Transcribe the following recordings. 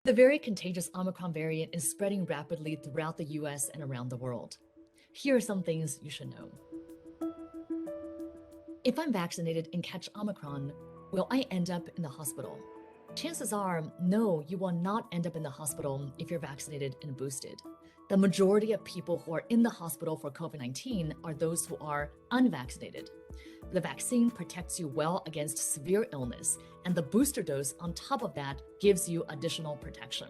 The very contagious Omicron variant is spreading rapidly throughout the US and around the world. Here are some things you should know. If I'm vaccinated and catch Omicron, will I end up in the hospital? Chances are, no, you will not end up in the hospital if you're vaccinated and boosted. The majority of people who are in the hospital for COVID-19 are those who are unvaccinated. The vaccine protects you well against severe illness, and the booster dose on top of that gives you additional protection.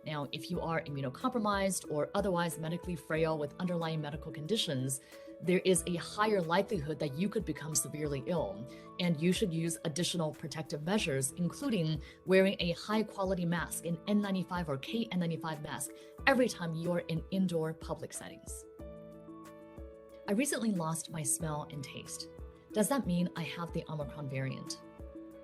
Now, if you are immunocompromised or otherwise medically frail with underlying medical conditions, there is a higher likelihood that you could become severely ill, and you should use additional protective measures, including wearing a high-quality mask, an N95 or KN95 mask, every time you are in indoor public settings. I recently lost my smell and taste. Does that mean I have the Omicron variant?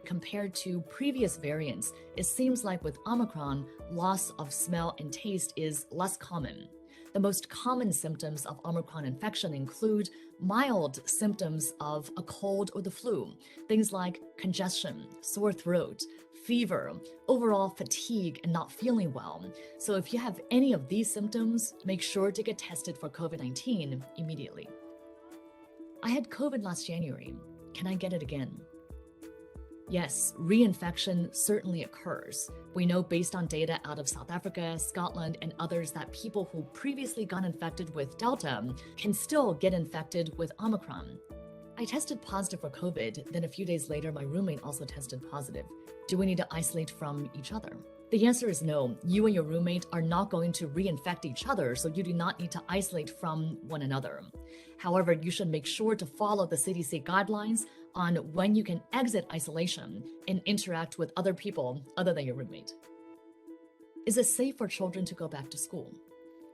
Compared to previous variants, it seems like with Omicron, loss of smell and taste is less common. The most common symptoms of Omicron infection include mild symptoms of a cold or the flu, things like congestion, sore throat, fever, overall fatigue, and not feeling well. So if you have any of these symptoms, make sure to get tested for COVID-19 immediately. I had COVID last January. Can I get it again? Yes, reinfection certainly occurs. We know based on data out of South Africa, Scotland, and others that people who previously got infected with Delta can still get infected with Omicron. I tested positive for COVID, then a few days later, my roommate also tested positive. Do we need to isolate from each other? The answer is no. You and your roommate are not going to reinfect each other, so you do not need to isolate from one another. However, you should make sure to follow the CDC guidelines on when you can exit isolation and interact with other people other than your roommate. Is it safe for children to go back to school?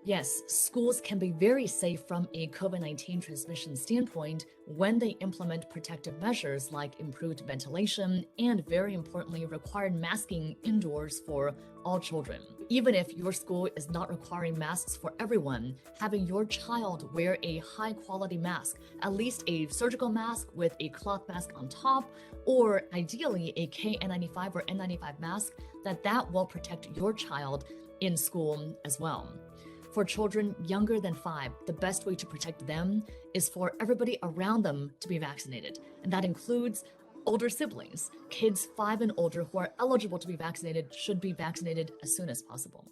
Yes, schools can be very safe from a COVID-19 transmission standpoint when they implement protective measures like improved ventilation and, very importantly, required masking indoors for all children. Even if your school is not requiring masks for everyone, having your child wear a high-quality mask, at least a surgical mask with a cloth mask on top, or ideally a KN95 or N95 mask, that will protect your child in school as well. For children younger than 5, the best way to protect them is for everybody around them to be vaccinated. And that includes older siblings. Kids 5 and older who are eligible to be vaccinated should be vaccinated as soon as possible.